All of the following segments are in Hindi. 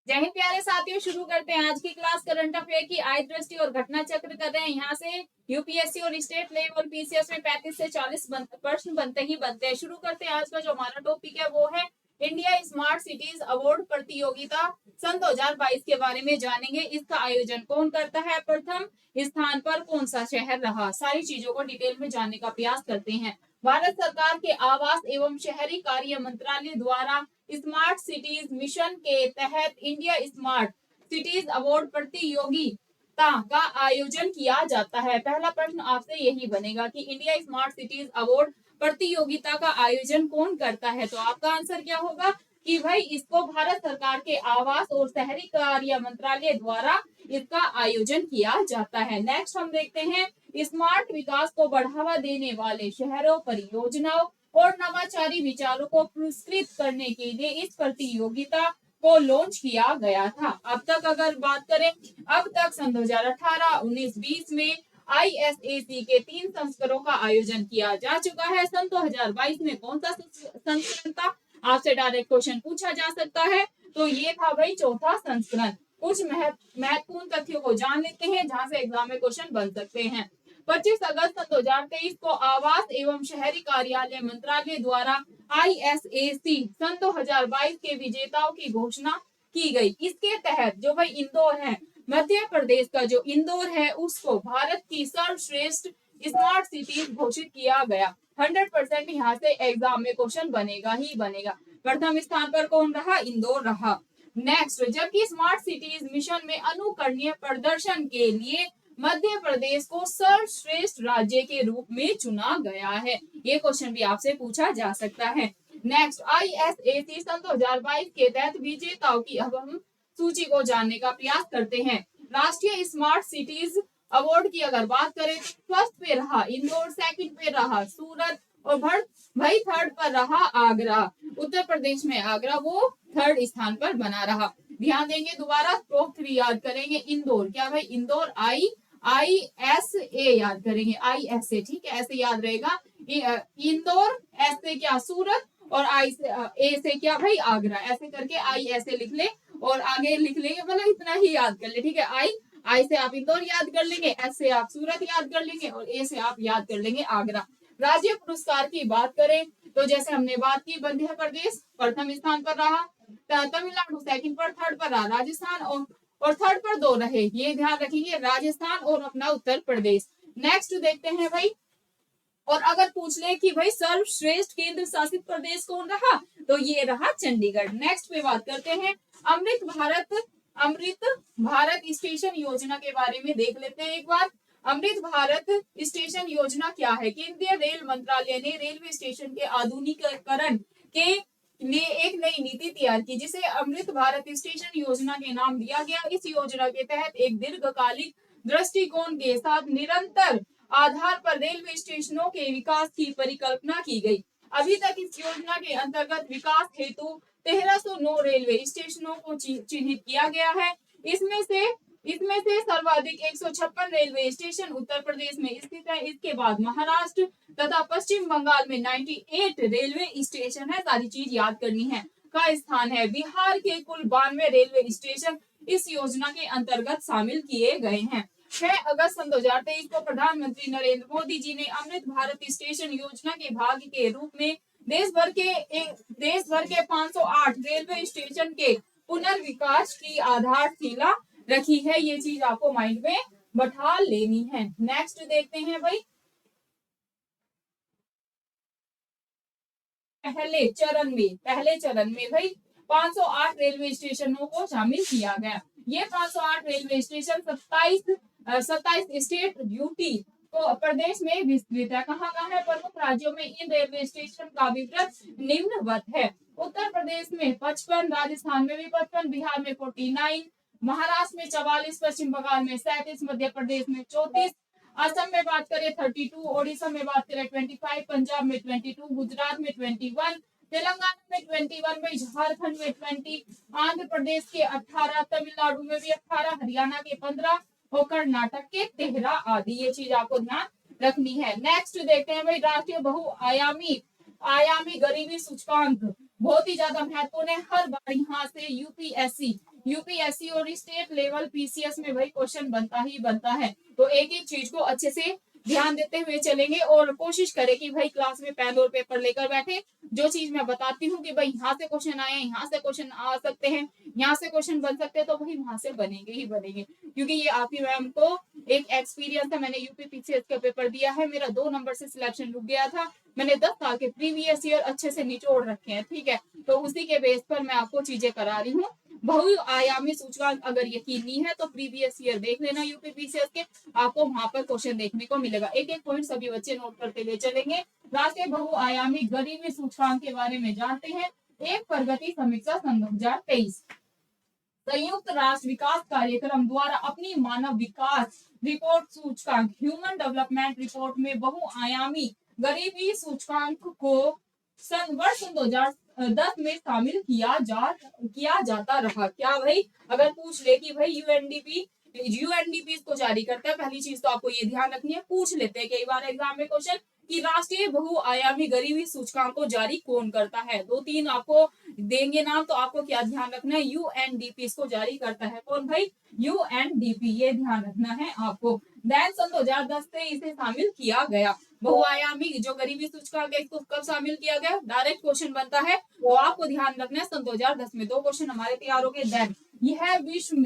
जय हिंद प्यारे साथियों, शुरू करते हैं आज की क्लास। करंट अफेयर की आय दृष्टि और घटना चक्र कर रहे हैं। यहाँ से यूपीएससी और स्टेट लेवल पीसीएस में 35 से 40 प्रश्न बनते ही बनते हैं। शुरू करते हैं। आज का जो हमारा टॉपिक है वो है इंडिया स्मार्ट सिटीज अवार्ड प्रतियोगिता सन 2022 के बारे में जानेंगे। इसका आयोजन कौन करता है, प्रथम स्थान पर कौन सा शहर रहा, सारी चीजों को डिटेल में जानने का प्रयास करते हैं। भारत सरकार के आवास एवं शहरी कार्य मंत्रालय द्वारा स्मार्ट सिटीज मिशन के तहत इंडिया स्मार्ट सिटीज अवार्ड प्रतियोगिता का आयोजन किया जाता है। पहला प्रश्न आपसे यही बनेगा कि इंडिया स्मार्ट सिटीज अवार्ड प्रतियोगिता का आयोजन कौन करता है। तो आपका आंसर क्या होगा कि भाई इसको भारत सरकार के आवास और शहरी कार्य मंत्रालय द्वारा इसका आयोजन किया जाता है। नेक्स्ट हम देखते हैं स्मार्ट विकास को बढ़ावा देने वाले शहरों, परियोजनाओं और नवाचारी विचारों को पुरस्कृत करने के लिए इस प्रतियोगिता को लॉन्च किया गया था। अब तक अगर बात करें, अब तक सन 2018, 19, 20 में आईएसएसी के 3 संस्करणों का आयोजन किया जा चुका है। सन 2022 में कौन सा संस्करण था, आपसे डायरेक्ट क्वेश्चन पूछा जा सकता है। तो ये था भाई चौथा संस्करण। कुछ महत्वपूर्ण तथ्यों को जान लेते हैं जहां से एग्जाम में क्वेश्चन बन सकते हैं। 25 अगस्त 2023 को आवास एवं शहरी कार्यालय मंत्रालय द्वारा आईएसएसी सन 2022 के विजेताओं की घोषणा की गई। इसके तहत जो भाई इंदौर है, मध्य प्रदेश का जो इंदौर है, उसको भारत की सर्वश्रेष्ठ स्मार्ट सिटी घोषित किया गया। 100% यहाँ से एग्जाम में क्वेश्चन बनेगा ही बनेगा। प्रथम स्थान पर कौन रहा, इंदौर रहा। नेक्स्ट, जबकि स्मार्ट सिटीज मिशन में अनुकरणीय प्रदर्शन के लिए मध्य प्रदेश को सर्वश्रेष्ठ राज्य के रूप में चुना गया है। ये क्वेश्चन भी आपसे पूछा जा सकता है। नेक्स्ट, आईएसएसी सन 2022 के तहत विजेताओं की अब हम सूची को जानने का प्रयास करते हैं। राष्ट्रीय स्मार्ट सिटीज अवार्ड की अगर बात करें तो फर्स्ट पे रहा इंदौर, सेकंड पे रहा सूरत और भाई थर्ड पर रहा आगरा। उत्तर प्रदेश में आगरा वो थर्ड स्थान पर बना रहा। ध्यान देंगे, दोबारा टॉप 3 याद करेंगे। इंदौर, क्या भाई इंदौर ISA याद करेंगे, ISA, ठीक है, ऐसे याद रहेगा। इंदौर, एस से क्या सूरत और ए से क्या भाई आगरा, ऐसे करके ISA लिख ले और आगे लिख लेंगे, मतलब इतना ही याद कर ले, ठीक है। आई से आप इंदौर याद कर लेंगे, एस से आप सूरत याद कर लेंगे और ए से आप याद कर लेंगे आगरा। राज्य पुरस्कार की बात करें तो जैसे हमने बात की, मध्य प्रदेश प्रथम स्थान पर रहा, तमिलनाडु सेकंड पर, थर्ड पर रहा राजस्थान और थर्ड पर 2 रहे, ये ध्यान रखेंगे, राजस्थान और अपना उत्तर प्रदेश। नेक्स्ट देखते हैं भाई, और अगर पूछ ले कि भाई सर्वश्रेष्ठ केंद्र शासित प्रदेश कौन रहा, तो ये रहा चंडीगढ़। नेक्स्ट पे बात करते हैं अमृत भारत स्टेशन योजना के बारे में देख लेते हैं एक बार। अमृत भारत स्टेशन योजना क्या है? केंद्रीय रेल मंत्रालय ने रेलवे स्टेशन के आधुनिकीकरण के लिए एक नई नीति तैयार की जिसे अमृत भारत स्टेशन योजना के नाम दिया गया। इस योजना के तहत एक दीर्घकालिक दृष्टिकोण के साथ निरंतर आधार पर रेलवे स्टेशनों के विकास की परिकल्पना की गई। अभी तक इस योजना के अंतर्गत विकास हेतु 1309 रेलवे स्टेशनों को चिन्हित किया गया है। इसमें से सर्वाधिक 156 रेलवे स्टेशन उत्तर प्रदेश में स्थित है। इसके बाद महाराष्ट्र तथा पश्चिम बंगाल में 98 रेलवे स्टेशन है, सारी चीज याद करनी है, का स्थान है। बिहार के कुल 92 रेलवे स्टेशन इस योजना के अंतर्गत शामिल किए गए हैं। 6 अगस्त सन 2023 को प्रधानमंत्री नरेंद्र मोदी जी ने अमृत भारत स्टेशन योजना के भाग के रूप में देश भर के 508 रेलवे स्टेशन के पुनर्विकास की आधारशिला रखी है। ये चीज आपको माइंड में बैठा लेनी है। नेक्स्ट देखते हैं भाई, पहले चरण में भाई 508 रेलवे स्टेशनों को शामिल किया गया। ये 508 रेलवे स्टेशन 27 स्टेट ड्यूटी तो प्रदेश में विस्तृत है। कहाँ है? प्रमुख राज्यों में इन रेलवे स्टेशन का विवरण निम्नवत है। उत्तर प्रदेश में 55, राजस्थान में भी 55, बिहार में 49, महाराष्ट्र में 44, पश्चिम बंगाल में 37, मध्य प्रदेश में 34, असम में बात करें 32, ओडिशा में बात करें 25, पंजाब में 22, गुजरात में 21, तेलंगाना में 21, में झारखंड में 20, आंध्र प्रदेश के 18, तमिलनाडु में भी 18, हरियाणा के 15 और कर्नाटक के 13 आदि। ये चीज आपको ध्यान रखनी है। नेक्स्ट देखते हैं भाई, राष्ट्रीय बहुआयामी गरीबी सूचकांक बहुत ही ज्यादा महत्वपूर्ण है। हर बार यहाँ से यूपीएससी यूपीएससी और स्टेट लेवल पीसीएस में भाई क्वेश्चन बनता ही बनता है। तो एक एक चीज को अच्छे से ध्यान देते हुए चलेंगे और कोशिश करें कि भाई क्लास में पेन और पेपर लेकर बैठे। जो चीज मैं बताती हूँ कि भाई यहाँ से क्वेश्चन आए, यहाँ से क्वेश्चन आ सकते हैं, यहाँ से क्वेश्चन बन सकते हैं, तो भाई वहां से बनेंगे ही बनेंगे, क्योंकि ये आपकी मैम को एक एक्सपीरियंस है। मैंने यूपी पीसीएस का पेपर दिया है, मेरा 2 नंबर से सिलेक्शन रुक गया था। मैंने 10 साल के प्रीवियस ईयर अच्छे से निचोड़ रखे हैं, ठीक है। तो उसी के बेस पर मैं आपको चीजें करा रही हूँ। बहुआयामी सूचकांक अगर यकीन नहीं है तो प्रीवियस ईयर देख लेना यूपी पीसीएस के, आपको वहां पर क्वेश्चन देखने को मिलेगा। एक एक पॉइंट सभी बच्चे नोट करते हुए चलेंगे। राष्ट्रीय बहुआयामी गरीबी सूचकांक के बारे में जानते हैं। एक प्रगति समीक्षा सन 2023 संयुक्त राष्ट्र विकास कार्यक्रम द्वारा अपनी मानव विकास रिपोर्ट सूचकांक ह्यूमन डेवलपमेंट रिपोर्ट में बहुआयामी गरीबी सूचकांक को वर्ष 2010 में शामिल किया जाता रहा। क्या भाई, अगर पूछ ले कि भाई यूएनडीपी इसको जारी करता है, पहली चीज तो आपको ये ध्यान रखनी है, पूछ लेते हैं कई बार एग्जाम में क्वेश्चन कि राष्ट्रीय बहुआयामी गरीबी सूचकांक को जारी कौन करता है। 2-3 आपको देंगे नाम, तो आपको क्या ध्यान रखना है, यूएनडीपी इसको जारी करता है। कौन भाई, यूएनडीपी, ये ध्यान रखना है आपको। दैन सन 2010 से इसे शामिल किया गया। बहुआयामी जो गरीबी सूचकांक है इसको कब शामिल किया गया, डायरेक्ट क्वेश्चन बनता है, तो आपको ध्यान रखना है सन 2010 में। 2 क्वेश्चन हमारे तैयार हो गए। देन यह विश्व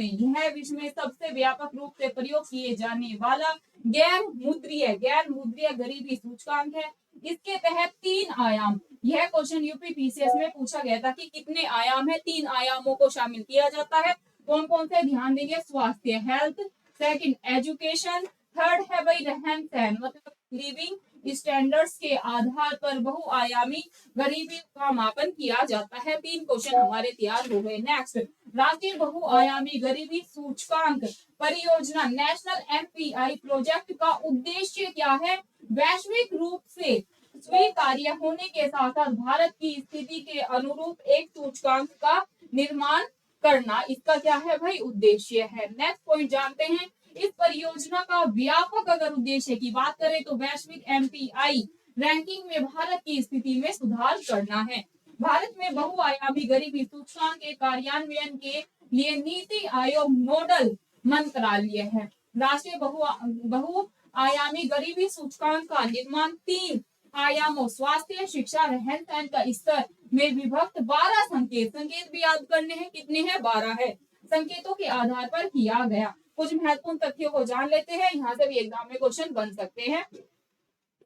में सबसे व्यापक रूप से प्रयोग किए जाने वाला गैर मुद्रीय गरीबी सूचकांक है। इसके तहत 3 आयाम, यह क्वेश्चन यूपी पीसीएस में पूछा गया था कि कितने आयाम है, 3 आयामों को शामिल किया जाता है। कौन कौन से ध्यान देंगे, स्वास्थ्य हेल्थ, सेकंड एजुकेशन, थर्ड है भाई रहन सहन मतलब लिविंग स्टैंडर्ड्स के आधार पर बहुआयामी गरीबी का मापन किया जाता है। 3 क्वेश्चन हमारे तैयार हो गए। नेक्स्ट, राष्ट्रीय बहुआयामी गरीबी सूचकांक परियोजना नेशनल एमपीआई प्रोजेक्ट का उद्देश्य क्या है, वैश्विक रूप से स्वीकार्य होने के साथ साथ भारत की स्थिति के अनुरूप एक सूचकांक का निर्माण करना, इसका क्या है भाई, उद्देश्य है। नेक्स्ट पॉइंट जानते हैं, इस परियोजना का व्यापक अगर उद्देश्य की बात करें तो वैश्विक एमपीआई रैंकिंग में भारत की स्थिति में सुधार करना है। भारत में बहुआयामी गरीबी सूचकांक के कार्यान्वयन के लिए नीति आयोग नोडल मंत्रालय है। राष्ट्रीय बहुआयामी गरीबी सूचकांक का निर्माण 3 आयामों स्वास्थ्य, शिक्षा, रहन सहन का स्तर में विभक्त 12 संकेत भी याद करने हैं, कितने हैं, 12 है, संकेतों के आधार पर किया गया। कुछ महत्वपूर्ण तथ्यों को जान लेते हैं, यहाँ से भी एग्जाम में क्वेश्चन बन सकते हैं।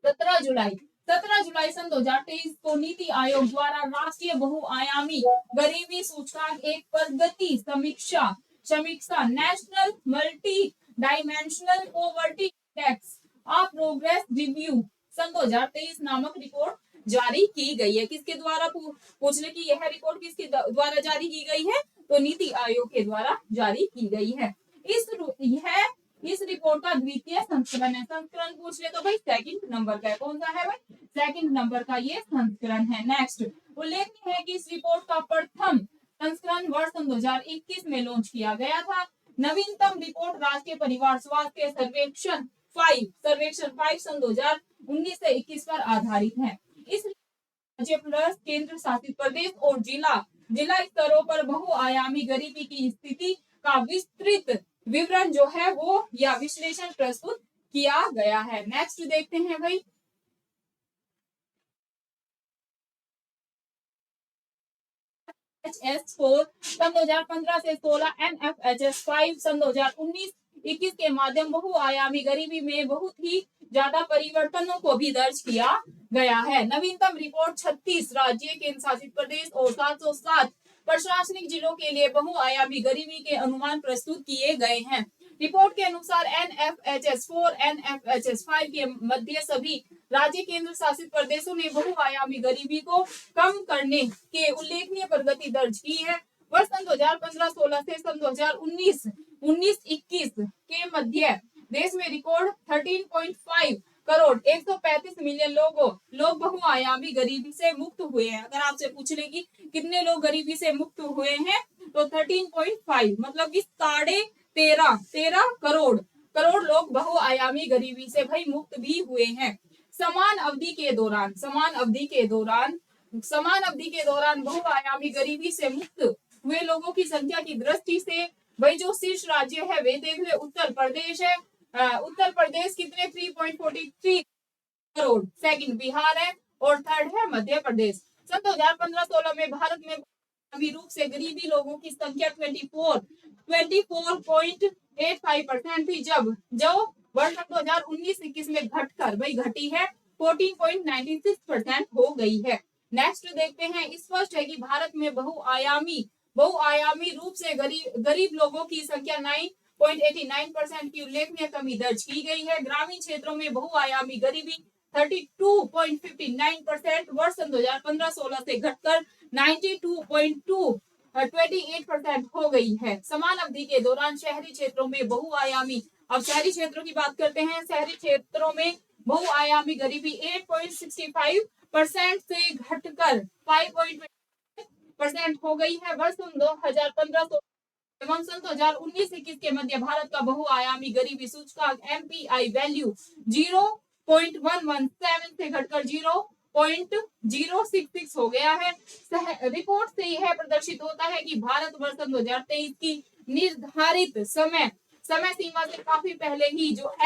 17 जुलाई सन 2023 को नीति आयोग द्वारा राष्ट्रीय बहुआयामी गरीबी सूचकांक एक प्रगति समीक्षा national multi dimensional poverty index of progress review सन 2023 नामक रिपोर्ट जारी की गई है। किसके द्वारा, पूछने की यह रिपोर्ट किसके द्वारा जारी की गई है, तो नीति आयोग के द्वारा जारी की गई है। इस रिपोर्ट का द्वितीय संस्करण है। संस्करण पूछ ले तो भाई सेकंड नंबर का है, कौन सा है भाई, सेकंड नंबर का ये संस्करण है। नेक्स्ट, उल्लेखनीय है कि इस रिपोर्ट का प्रथम संस्करण वर्ष 2021 में लॉन्च किया गया था। नवीनतम रिपोर्ट राष्ट्रीय परिवार स्वास्थ्य सर्वेक्षण 5 सन 2019 से 21 पर आधारित है। इस राज्य प्लस केंद्र शासित प्रदेश और जिला स्तरों पर बहुआयामी गरीबी की स्थिति का विस्तृत विवरण जो है वो या विश्लेषण प्रस्तुत किया गया है। नेक्स्ट देखते हैं भाई, NFHS4 सन 2015 से 16, NFHS5 सन 2019-21 के माध्यम बहुआयामी गरीबी में बहुत ही ज्यादा परिवर्तनों को भी दर्ज किया गया है। नवीनतम रिपोर्ट 36 राज्य केंद्र शासित प्रदेश और 707 प्रशासनिक जिलों के लिए बहुआयामी गरीबी के अनुमान प्रस्तुत किए गए हैं। रिपोर्ट के अनुसार NFHS4, NFHS5 के मध्य सभी राज्य केंद्र शासित प्रदेशों ने बहुआयामी गरीबी को कम करने के उल्लेखनीय प्रगति दर्ज की है। वर्ष सन 2015-16 से सन 2019-21 के मध्य देश में रिकॉर्ड 13.5 करोड़ 135 मिलियन लोग बहुआयामी गरीबी से मुक्त हुए हैं। अगर आपसे पूछ ले कि कितने लोग गरीबी से मुक्त हुए हैं तो 13.5 मतलब कि 13.5 करोड़ लोग बहुआयामी गरीबी से भाई मुक्त भी हुए हैं। समान अवधि के दौरान बहुआयामी गरीबी से मुक्त हुए लोगों की संख्या की दृष्टि से वही जो शीर्ष राज्य है वे देख ले, उत्तर प्रदेश है। उत्तर प्रदेश कितने 3.43 करोड़, सेकंड बिहार है और थर्ड है मध्य प्रदेश। सन 2015-16 में भारत में अभी रूप से गरीबी लोगों की संख्या 24.85% थी, जब जो वर्ष 2019-21 में घटकर वही घटी है 14.96% हो गई है। नेक्स्ट देखते हैं, स्पष्ट है कि भारत में बहुआयामी रूप से गरीब लोगों की संख्या 9.89% की उल्लेखनीय कमी दर्ज की गई है। ग्रामीण क्षेत्रों में बहुआयामी गरीबी 32.59% वर्ष 2015-16 से घटकर 92.28% हो गई है। समान अवधि के दौरान शहरी क्षेत्रों में बहुआयामी, अब शहरी क्षेत्रों की बात करते हैं, शहरी क्षेत्रों में बहुआयामी गरीबी 8.65% से घटकर 5% हो गई है। वर्ष 2015 एवं सन 2019-21 के मध्य भारत का बहुआयामी गरीबी सूचकांक MPI वैल्यू 0.117 से घटकर 0.066 हो गया है। रिपोर्ट से यह प्रदर्शित होता है कि भारत वर्ष 2023 की निर्धारित समय सीमा से काफी पहले ही जो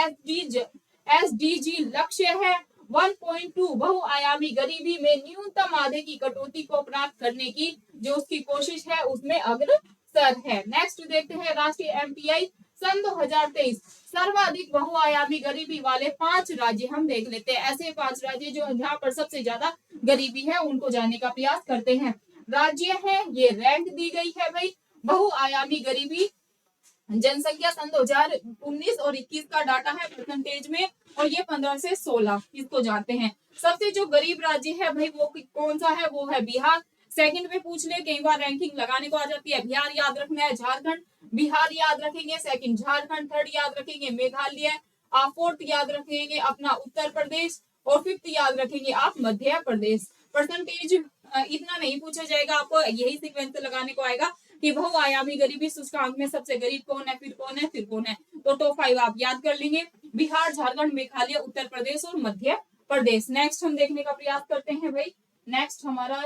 SDG लक्ष्य है 1.2 बहुआयामी गरीबी में न्यूनतम आधे की कटौती को प्राप्त करने की जो उसकी कोशिश है उसमें अग्रसर है। नेक्स्ट देखते हैं, राष्ट्रीय MPI सन 2023 सर्वाधिक बहुआयामी गरीबी वाले 5 राज्य हम देख लेते हैं। ऐसे 5 राज्य जो जहाँ पर सबसे ज्यादा गरीबी है उनको जानने का प्रयास करते हैं। राज्य है, ये रैंक दी गई है भाई। बहुआयामी गरीबी जनसंख्या सन 2019 और 21 का डाटा है परसेंटेज में, और ये 15 से 16 इसको जानते हैं। सबसे जो गरीब राज्य है भाई वो कौन सा है, वो है बिहार। सेकंड में पूछ ले, कई बार रैंकिंग लगाने को आ जाती है। बिहार याद रखना है, झारखंड, बिहार याद रखेंगे, सेकंड झारखंड, थर्ड याद रखेंगे मेघालय, आप फोर्थ याद रखेंगे अपना उत्तर प्रदेश, और फिफ्थ याद रखेंगे आप मध्य प्रदेश। परसेंटेज इतना नहीं पूछा जाएगा, आपको यही सीक्वेंस लगाने को आएगा कि बहुआयामी गरीबी सूचकांक में सबसे गरीब कौन है, फिर कौन है, फिर कौन है। तो टॉप 5 आप याद कर लेंगे, बिहार, झारखंड, मेघालय, उत्तर प्रदेश और मध्य प्रदेश। नेक्स्ट हम देखने का प्रयास करते हैं भाई। नेक्स्ट हमारा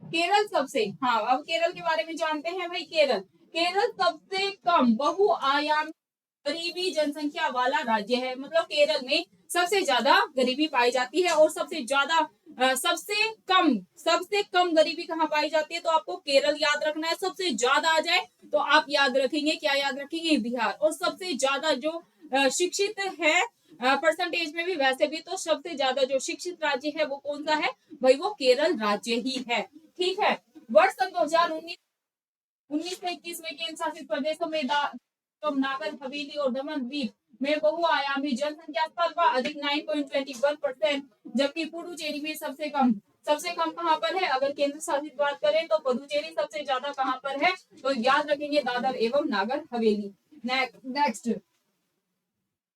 केरल सबसे, हाँ अब केरल के बारे में जानते हैं भाई। केरल सबसे कम बहुआयामी गरीबी जनसंख्या वाला राज्य है। मतलब केरल में सबसे ज्यादा गरीबी पाई जाती है, और सबसे कम गरीबी कहाँ पाई जाती है, तो आपको केरल याद रखना है। सबसे ज्यादा आ जाए तो आप याद रखेंगे, क्या याद रखेंगे, बिहार। और सबसे ज्यादा जो शिक्षित है परसेंटेज में भी, वैसे भी तो सबसे ज्यादा जो शिक्षित राज्य है वो कौन सा है भाई, वो केरल राज्य ही है। ठीक है, वर्ष सन 2019 से 21 में केंद्र शासित प्रदेशों में नागर हवेली और दमन द्वीप में बहुआयामी जनसंख्या सर्वाधिक 9.21%, जबकि पुडुचेरी में सबसे कम कहाँ पर है। अगर केंद्र शासित बात करें तो पुडुचेरी सबसे ज्यादा कहाँ पर है, तो याद रखेंगे दादर एवं नागर हवेली। नेक्स्ट,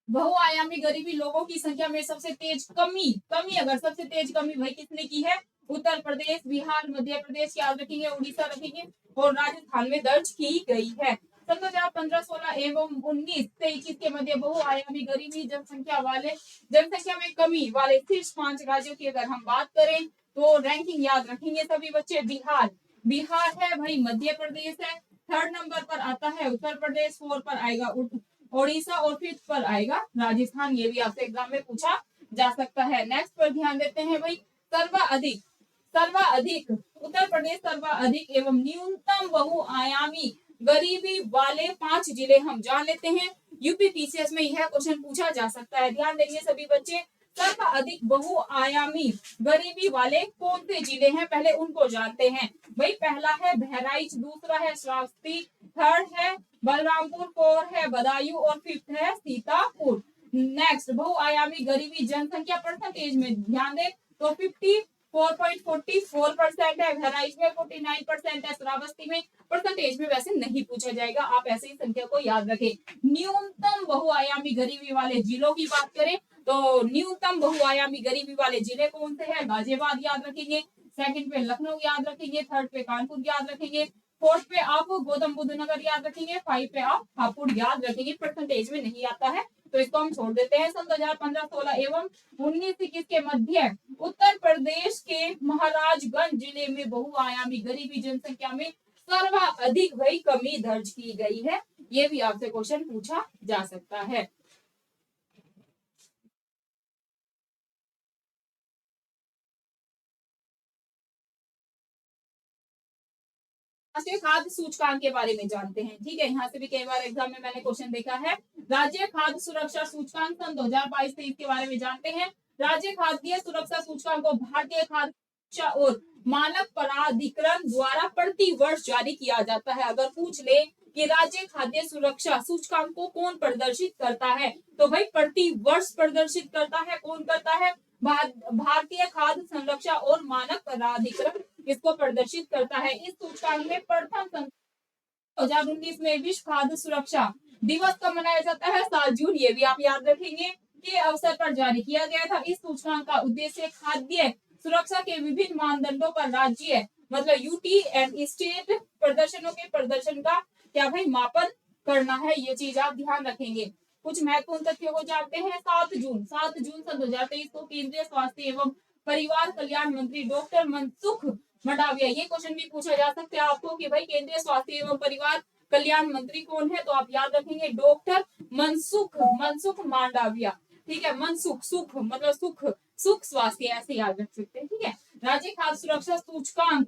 बहुआयामी गरीबी लोगों की संख्या में सबसे तेज कमी अगर सबसे तेज कमी भाई किसने की है, उत्तर प्रदेश, बिहार, मध्य प्रदेश याद रखेंगे, उड़ीसा रखेंगे, और राजस्थान में दर्ज की गई है। सन 2015-16 एवं 19 से 21 के मध्य बहुआयामी गरीबी जनसंख्या में कमी वाले शीर्ष 5 राज्यों की अगर हम बात करें तो रैंकिंग याद रखेंगे सभी बच्चे। बिहार है भाई, मध्य प्रदेश है, थर्ड नंबर पर आता है उत्तर प्रदेश, फोर्थ पर आएगा ओडिशा, और फिफ्थ पर आएगा राजस्थान। ये भी आपसे एग्जाम में पूछा जा सकता है। नेक्स्ट पर ध्यान देते हैं भाई, सर्वाधिक उत्तर प्रदेश सर्वाधिक एवं न्यूनतम बहुआयामी गरीबी वाले 5 जिले हम जान लेते हैं। यूपी पीसीएस में यह क्वेश्चन पूछा जा सकता है, ध्यान देंगे सभी बच्चे। सर्वाधिक बहुआयामी गरीबी वाले कौन से जिले हैं, पहले उनको जानते हैं भाई। पहला है बहराइच, दूसरा है श्रावस्ती, थर्ड है बलरामपुर, फोर्थ है बदायूं, और फिफ्थ है सीतापुर। नेक्स्ट, बहुआयामी गरीबी जनसंख्या परसेंटेज में ध्यान दें तो 54.44% है, बहराइच में 49% है, श्रावस्ती में परसेंटेज में वैसे नहीं पूछा जाएगा, आप ऐसे ही संख्या को याद रखें। न्यूनतम बहुआयामी गरीबी वाले जिलों की बात करें तो न्यूनतम बहुआयामी गरीबी वाले जिले कौन से हैं, गाजियाबाद याद रखेंगे, सेकंड पे लखनऊ याद रखेंगे, थर्ड पे कानपुर याद रखेंगे, फोर्थ पे आप गौतम बुद्ध नगर याद रखेंगे, 5 पे आप हापुड़ याद रखेंगे। परसेंटेज में नहीं आता है, तो इसको हम छोड़ देते हैं। सन 2015, 16 एवं 19-21 के मध्य उत्तर प्रदेश के महाराजगंज जिले में बहुआयामी गरीबी जनसंख्या में सर्वाधिक वही कमी दर्ज की गई है। ये भी आपसे क्वेश्चन पूछा जा सकता है। राष्ट्रीय खाद्य सूचकांक के बारे में जानते हैं। ठीक है, यहाँ से भी कई बार एग्जाम में मैंने क्वेश्चन देखा है। राज्य खाद्य सुरक्षा सूचकांक सन 2022-23 के बारे में जानते हैं। राज्य खाद्य सुरक्षा सूचकांक को भारतीय खाद्य सुरक्षा और मानक प्राधिकरण द्वारा प्रति वर्ष जारी किया जाता है। अगर पूछ ले कि राज्य खाद्य सुरक्षा सूचकांक को कौन प्रदर्शित करता है, तो भाई प्रति वर्ष प्रदर्शित करता है। कौन करता है? भारतीय खाद्य संरक्षा और मानक प्राधिकरण इसको प्रदर्शित करता है। इस सूचकांक में प्रथम 2019 में विश्व खाद्य सुरक्षा दिवस कब मनाया जाता है? 7 जून। ये भी आप याद रखेंगे के अवसर पर जारी किया गया था। इस सूचकांक का उद्देश्य खाद्य सुरक्षा के विभिन्न मानदंडों पर राज्य मतलब यूटी एंड स्टेट प्रदर्शनों के प्रदर्शन का क्या भाई मापन करना है। ये चीज आप ध्यान रखेंगे। कुछ महत्वपूर्ण तथ्यों को जानते हैं। 7 जून सन 2023 को केंद्रीय स्वास्थ्य एवं परिवार कल्याण मंत्री डॉक्टर मनसुख मंडाविया, ये क्वेश्चन भी पूछा जा सकता है आपको कि भाई केंद्रीय स्वास्थ्य एवं परिवार कल्याण मंत्री कौन है, तो आप याद रखेंगे डॉक्टर मनसुख मांडविया। ठीक है, मनसुख सुख मतलब सुख स्वास्थ्य ऐसे याद रख सकते हैं। ठीक है, राज्य खाद्य सुरक्षा सूचकांक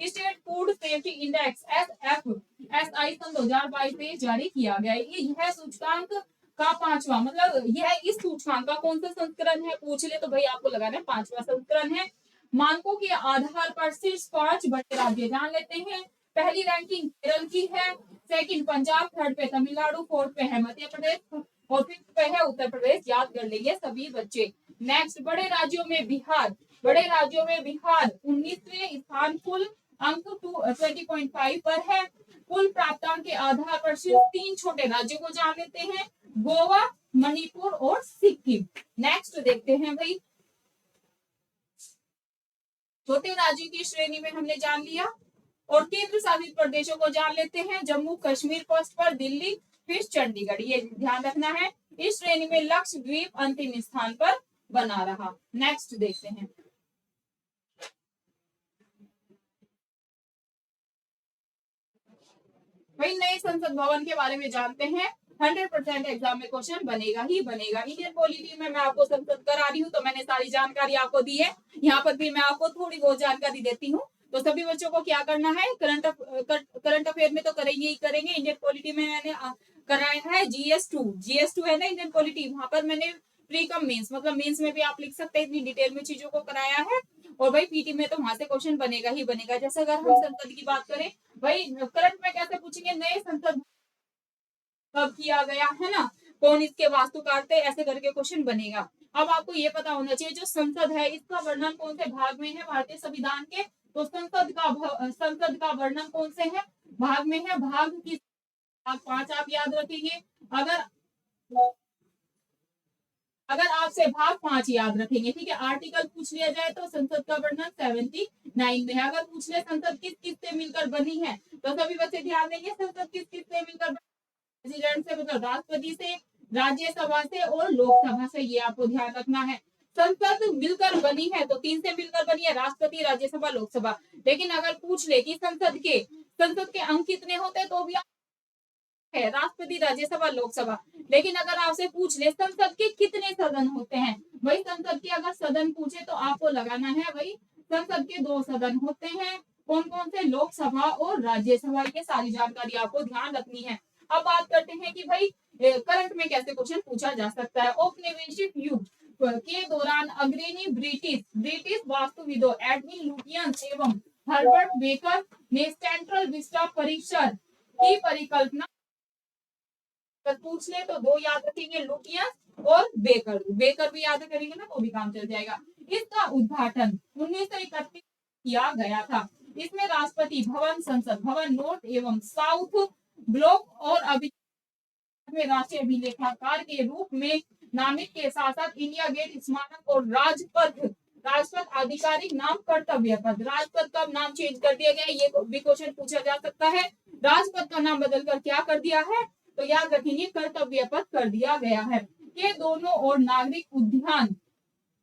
state food safety index SFSI सन 2022 से जारी किया गया। यह सूचकांक का 5वां मतलब यह इस सूचकांक का कौन सा संस्करण है पूछ ले तो भाई आपको लगाना है 5वां संस्करण है। मानकों के आधार पर शीर्ष 5 बड़े राज्य जान लेते हैं। पहली रैंकिंग केरल की है, सेकंड पंजाब, थर्ड पे तमिलनाडु, फोर्थ पे है मध्य प्रदेश और फिफ्थ पे है उत्तर प्रदेश। याद कर लेंगे सभी बच्चे। नेक्स्ट, बड़े राज्यों में बिहार 19वें स्थान, कुल अंक 20.5 पर है। कुल प्राप्तांक के आधार पर सिर्फ 3 छोटे राज्यों को जान लेते हैं, गोवा, मणिपुर और सिक्किम। नेक्स्ट देखते हैं भाई, छोटे राज्यों की श्रेणी में हमने जान लिया और केंद्र शासित प्रदेशों को जान लेते हैं। जम्मू कश्मीर फर्स्ट पर, दिल्ली, फिर चंडीगढ़। ये ध्यान रखना है। इस श्रेणी में लक्षद्वीप अंतिम स्थान पर बना रहा। नेक्स्ट देखते हैं, भाई नए संसद भवन के बारे में जानते हैं। 100% एग्जाम में क्वेश्चन बनेगा ही बनेगा। इंडियन पॉलिटी में मैं आपको संसद करा रही हूँ तो मैंने सारी जानकारी आपको दी है। यहाँ पर भी मैं आपको थोड़ी बहुत जानकारी देती हूँ। तो सभी बच्चों को क्या करना है, करंट अफेयर में तो करेंगे ही करेंगे। इंडियन पॉलिटी में मैंने कराया है GS2 है ना इंडियन पॉलिटी, वहां पर मैंने प्री कम मेंस मतलब मेंस में भी आप लिख सकते हैं, इतनी डिटेल में चीजों को कराया है। और भाई पीटी में तो वहां से क्वेश्चन बनेगा ही बनेगा। जैसे अगर हम संसद की बात करें, भाई करंट में कैसे पूछेंगे, नए संसद कब किया गया है ना, कौन इसके वास्तुकार थे, ऐसे करके क्वेश्चन बनेगा। अब आपको ये पता होना चाहिए जो संसद है इसका वर्णन कौन से भाग में है भारतीय संविधान के, तो संसद का वर्णन कौन से है भाग में है, भाग की भाग 5 आप याद रखेंगे। अगर आपसे भाग 5 याद रखेंगे, ठीक है, आर्टिकल पूछ लिया जाए तो संसद का वर्णन 79 में है। अगर पूछ ले संसद किस किस से मिलकर बनी है, तो सभी बच्चे ध्यान देंगे संसद किस किस से मिलकर प्रेसिडेंट से मतलब राष्ट्रपति से, राज्यसभा से और लोकसभा से, ये आपको ध्यान रखना है। संसद मिलकर बनी है तो 3 से मिलकर बनी है, राष्ट्रपति, राज्यसभा, लोकसभा। लेकिन अगर पूछ ले कि संसद के अंक कितने होते हैं, तो भी है राष्ट्रपति, राज्यसभा, लोकसभा। लेकिन अगर आपसे पूछ ले संसद के कितने सदन होते हैं, वही संसद के अगर सदन पूछे तो आपको लगाना है भाई संसद के 2 सदन होते हैं। कौन कौन से, लोकसभा और राज्यसभा। ये सारी जानकारी आपको ध्यान रखनी है। अब बात करते हैं कि भाई करंट में कैसे क्वेश्चन पूछा जा सकता है। औपनिवेशिक युग के दौरान अग्रणी ब्रिटिश वास्तुविदों एडविन लुटियंस एवं हर्बर्ट बेकर ने सेंट्रल विस्टा परिसर की परिकल्पना पूछ ले तो 2 याद रखेंगे, लुटियंस और बेकर भी याद करेंगे ना तो भी काम चल जाएगा। इसका उद्घाटन 1931 किया गया था। इसमें राष्ट्रपति भवन, संसद भवन, नॉर्थ एवं साउथ ब्लॉक और अभी में राष्ट्रीय अभिलेखाकार के रूप में नामित के साथ साथ इंडिया गेट स्मारक और राजपथ आधिकारिक नाम कर्तव्य पद। राजपथ का नाम चेंज कर दिया गया, ये भी क्वेश्चन पूछा जा सकता है। राजपथ का नाम बदलकर क्या कर दिया है, तो याद रखेंगे कर्तव्य पथ कर दिया गया है। ये दोनों और नागरिक उद्यान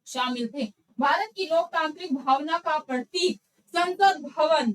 शामिल थे। भारत की लोकतांत्रिक भावना का प्रतीक संसद भवन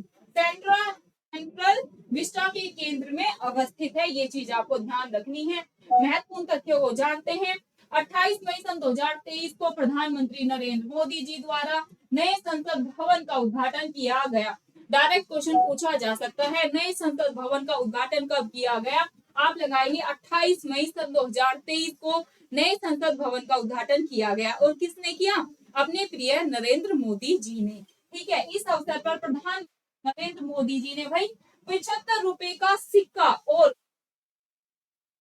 सेंट्रल विस्टा के केंद्र में अवस्थित है। ये चीज आपको ध्यान रखनी है। महत्वपूर्ण तथ्यों को जानते हैं। 28 मई सन 2023 को प्रधानमंत्री नरेंद्र मोदी जी द्वारा नए संसद भवन का उद्घाटन किया गया। डायरेक्ट क्वेश्चन पूछा जा सकता है, नए संसद भवन का उद्घाटन कब किया गया? आप लगाएंगे 28 मई सन 2023 को नए संसद भवन का उद्घाटन किया गया। और किसने किया? अपने प्रिय नरेंद्र मोदी जी ने। ठीक है, इस अवसर पर प्रधान नरेंद्र मोदी जी ने भाई 75 रुपए का सिक्का और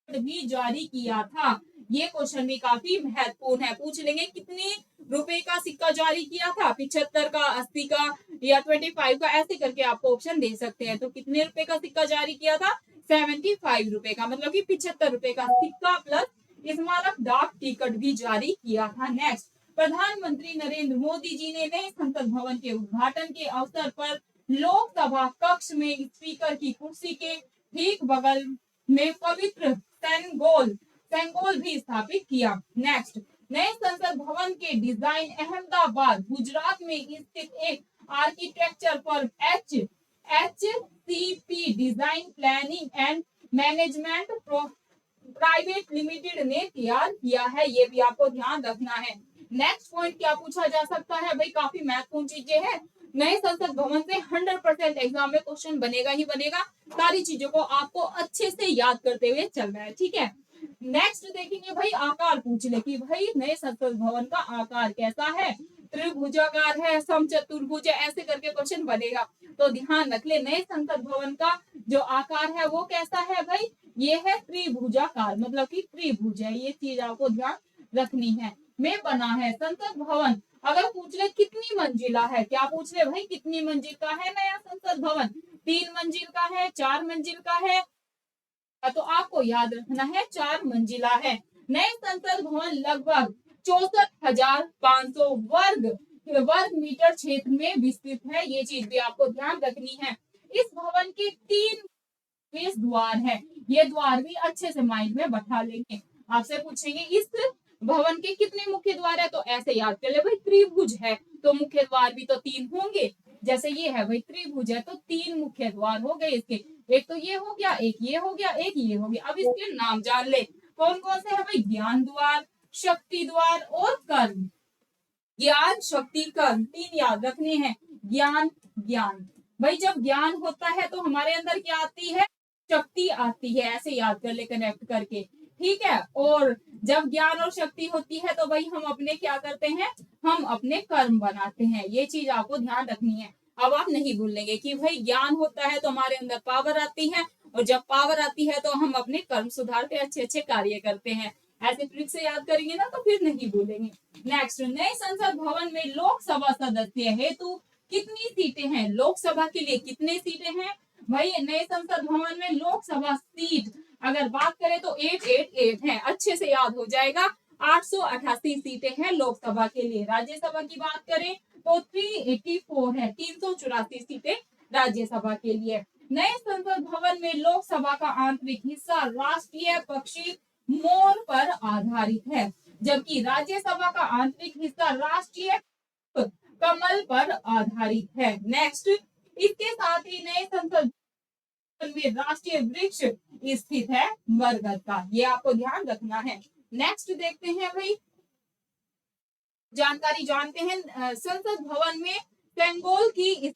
भी जारी किया था। ये क्वेश्चन भी काफी महत्वपूर्ण है, पूछ लेंगे कितने रुपए का सिक्का जारी किया था? 75 का, 80 का या 25 का, ऐसे करके आपको ऑप्शन दे सकते हैं। तो कितने रुपए का सिक्का जारी किया था? 75 रुपए का, मतलब कि 75 रुपए का सिक्का प्लस स्मारक डाक टिकट भी जारी किया था। नेक्स्ट, प्रधानमंत्री नरेंद्र मोदी जी ने नए संसद भवन के उद्घाटन के अवसर पर लोकसभा कक्ष में स्पीकर की कुर्सी के ठीक बगल में पवित्र सेंगोल भी स्थापित किया। नेक्स्ट, नए संसद भवन के डिजाइन अहमदाबाद गुजरात में स्थित एक architecture firm HCP design planning and management private limited ने तैयार किया है। ये भी आपको ध्यान रखना है। नेक्स्ट पॉइंट क्या पूछा जा सकता है? भाई काफी महत्वपूर्ण चीजें हैं। नए संसद भवन से 100% एग्जाम में क्वेश्चन बनेगा ही बनेगा। सारी चीजों को आपको अच्छे से याद करते हुए चलना है। ठीक है, नेक्स्ट देखेंगे भाई आकार पूछ ले कि भाई नए संसद भवन का आकार कैसा है? त्रिभुजाकार है, समचतुर्भुज है, ऐसे करके क्वेश्चन बनेगा। तो ध्यान रख ले, नए संसद भवन का जो आकार है वो कैसा है भाई? ये है त्रिभुजाकार, मतलब कि त्रिभुज है। ये चीज आपको ध्यान रखनी है। में बना है संसद भवन। अगर पूछ ले कितनी मंजिला है, क्या पूछ ले भाई कितनी मंजिल का है नया संसद भवन? 3 मंजिल का है, 4 मंजिल का है? तो आपको याद रखना है 4 मंजिला है। नए संसद भवन लगभग 64,500 वर्ग मीटर क्षेत्र में विस्तृत है। ये चीज भी आपको ध्यान रखनी है। इस भवन के 3 प्रवेश द्वार है। ये द्वार भी अच्छे से माइंड में बैठा लेंगे। आपसे पूछेंगे इस भवन के कितने मुख्य द्वार है? तो ऐसे याद कर ले भाई, त्रिभुज है तो मुख्य द्वार भी तो 3 होंगे। जैसे ये है भाई त्रिभुज है तो 3 मुख्य द्वार हो गए इसके। एक तो ये हो गया, एक ये हो गया, एक ये हो गया। अब इसके नाम जान ले कौन कौन से है भाई? ज्ञान द्वार, शक्ति द्वार और कर्म। ज्ञान, शक्ति, कर्म, 3 याद रखने हैं। ज्ञान, ज्ञान भाई जब ज्ञान होता है तो हमारे अंदर क्या आती है? शक्ति आती है। ऐसे याद कर ले कनेक्ट करके। ठीक है, और जब ज्ञान और शक्ति होती है तो भाई हम अपने क्या करते हैं? हम अपने कर्म बनाते हैं। ये चीज आपको ध्यान रखनी है। अब आप नहीं भूलेंगे कि भाई ज्ञान होता है तो हमारे अंदर पावर आती है, और जब पावर आती है तो हम अपने कर्म सुधारते, अच्छे अच्छे कार्य करते हैं। ऐसे ट्रिक से याद करेंगे ना तो फिर नहीं भूलेंगे। नेक्स्ट, नए संसद भवन में लोकसभा सदस्य हेतु कितनी सीटें हैं? लोकसभा के लिए कितने सीटें हैं भाई? नए संसद भवन में लोकसभा सीट अगर बात करें तो 888 है। अच्छे से याद हो जाएगा। 888 सीटें हैं लोकसभा के लिए। राज्यसभा की बात करें तो 384 है, 384 सीटें राज्यसभा के लिए। नए संसद भवन में लोकसभा का आंतरिक हिस्सा राष्ट्रीय पक्षी मोर पर आधारित है, जबकि राज्यसभा का आंतरिक हिस्सा राष्ट्रीय कमल पर आधारित है। नेक्स्ट, इसके साथ ही नए संसद में राष्ट्रीय वृक्ष स्थित है बरगद का। ये आपको ध्यान रखना है। नेक्स्ट देखते हैं भाई, जानकारी जानते हैं संसद भवन में सेंगोल की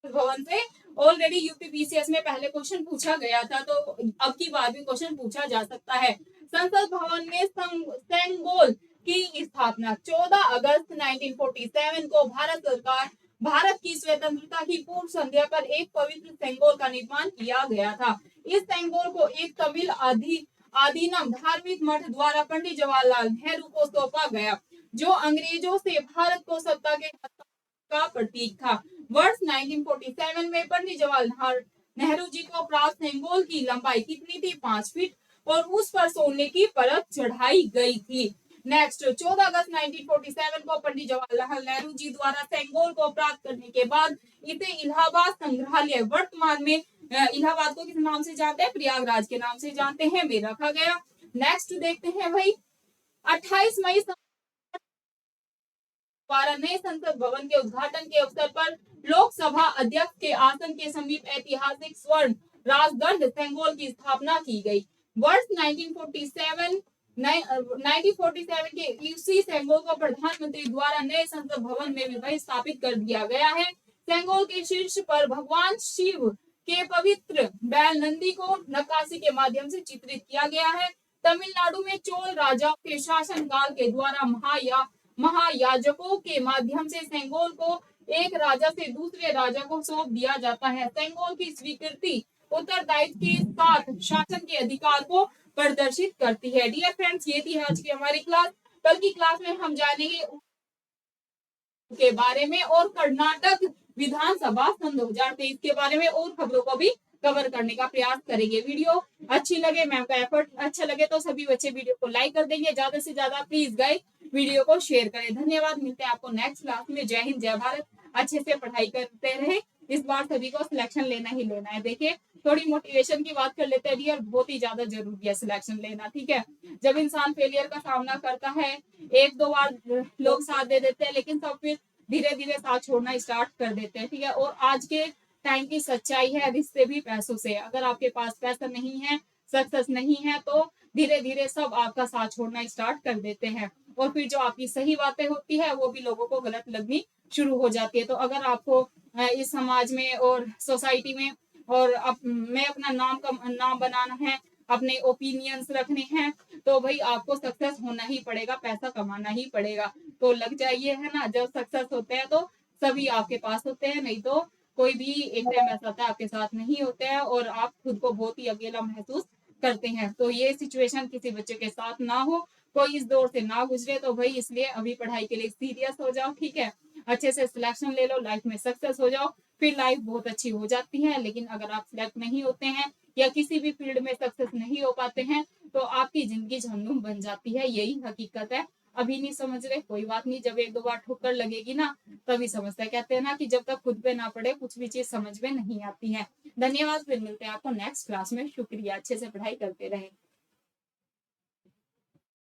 भवन से ऑलरेडी यूपीपीसीएस में पहले क्वेश्चन पूछा गया था, तो अब की बार भी क्वेश्चन पूछा जा सकता है। संसद भवन में सेंगोल की स्थापना 14 अगस्त 1947 को भारत सरकार भारत की स्वतंत्रता की पूर्व संध्या पर एक पवित्र सेंगोल का निर्माण किया गया था। इस सेंगोल को एक तमिल आदीनम धार्मिक मठ द्वारा पंडित जवाहरलाल नेहरू को सौंपा गया, जो अंग्रेजों से भारत को सत्ता के का प्रतीक था। वर्ष 1947 में पंडित जवाहरलाल नेहरू जी को प्राप्त सेंगोल की लंबाई कितनी थी? 5 फीट, और उस पर सोने की परत चढ़ाई गई थी। नेक्स्ट, 14 अगस्त 1947 को पंडित जवाहरलाल नेहरू जी द्वारा सेंगोल को प्राप्त करने के बाद इसे इलाहाबाद संग्रहालय, वर्तमान में इलाहाबाद को किस नाम से जानते हैं? प्रयागराज के नाम से जानते हैं, में रखा गया। नेक्स्ट देखते हैं भाई, 28 मई द्वारा नए संसद भवन के उद्घाटन के अवसर पर लोकसभा अध्यक्ष के आसन के समीप ऐतिहासिक स्वर्ण राजदंड सेंगोल की स्थापना की गई। वर्ष 1947 के यूसी सेंगोल को प्रधानमंत्री द्वारा नए संसद भवन में भी स्थापित कर दिया गया है। सेंगोल के शीर्ष पर भगवान शिव के पवित्र बैल नंदी को नक्काशी के माध्यम से चित्रित किया गया है। तमिलनाडु में चोल राजाओं के शासनकाल के द्वारा महायाजकों के माध्यम से सेंगोल को एक राजा से दूसरे राजा को सौंप दिया जाता है। सेंगोल की स्वीकृति उत्तरदायित्व के साथ शासन के अधिकार को प्रदर्शित करती है। डियर फ्रेंड्स, ये थी आज की हमारी क्लास। कल की क्लास में हम जानेंगे के बारे में और कर्नाटक विधानसभा सन 2023 के बारे में और खबरों को भी कवर करने का प्रयास करेंगे। वीडियो अच्छी लगे, मैम का एफर्ट अच्छा लगे तो सभी बच्चे वीडियो को लाइक कर देंगे। ज्यादा से ज्यादा प्लीज गाइस वीडियो को शेयर करें। धन्यवाद, मिलते हैं आपको नेक्स्ट क्लास में। जय हिंद, जय भारत। अच्छे से पढ़ाई करते रहे। इस बार सभी को सिलेक्शन लेना ही लेना है। देखिए, थोड़ी मोटिवेशन की बात कर लेते हैं डियर, बहुत ही ज्यादा जरूरी है सिलेक्शन लेना, ठीक है। जब इंसान फेलियर का सामना करता है, एक दो बार लोग साथ दे देते हैं, लेकिन सब फिर धीरे धीरे साथ छोड़ना स्टार्ट कर देते हैं, ठीक है। और आज के टाइम की सच्चाई है, रिश्ते भी पैसों से। अगर आपके पास पैसा नहीं है, सक्सेस नहीं है, तो धीरे धीरे सब आपका साथ छोड़ना स्टार्ट कर देते हैं। और फिर जो आपकी सही बातें होती है वो भी लोगों को गलत लगनी शुरू हो जाती है। तो अगर आपको इस समाज में और सोसाइटी में और में अपना नाम बनाना है, अपने ओपिनियंस रखने हैं, तो भाई आपको सक्सेस होना ही पड़ेगा, पैसा कमाना ही पड़ेगा। तो लग जाइए, है ना। जब सक्सेस होते हैं तो सभी आपके पास होते हैं, नहीं तो कोई भी एक टाइम ऐसा आता है आपके साथ नहीं होते हैं और आप खुद को बहुत ही अकेला महसूस करते हैं। तो ये सिचुएशन किसी बच्चे के साथ ना हो, कोई इस दौर से ना गुजरे। तो भाई इसलिए अभी पढ़ाई के लिए सीरियस हो जाओ, ठीक है। अच्छे से सिलेक्शन ले लो, लाइफ में सक्सेस हो जाओ, फिर लाइफ बहुत अच्छी हो जाती है। लेकिन अगर आप सिलेक्ट नहीं होते हैं या किसी भी फील्ड में सक्सेस नहीं हो पाते हैं, तो आपकी जिंदगी झंडूम बन जाती है। यही हकीकत है। अभी नहीं समझ रहे, कोई बात नहीं, जब एक दो बार ठोकर लगेगी ना तभी समझते हैं। कहते हैं ना कि जब तक खुद पे ना पड़े कुछ भी चीज समझ में नहीं आती है। धन्यवाद, फिर मिलते हैं आपको नेक्स्ट क्लास में। शुक्रिया, अच्छे से पढ़ाई करते रहे।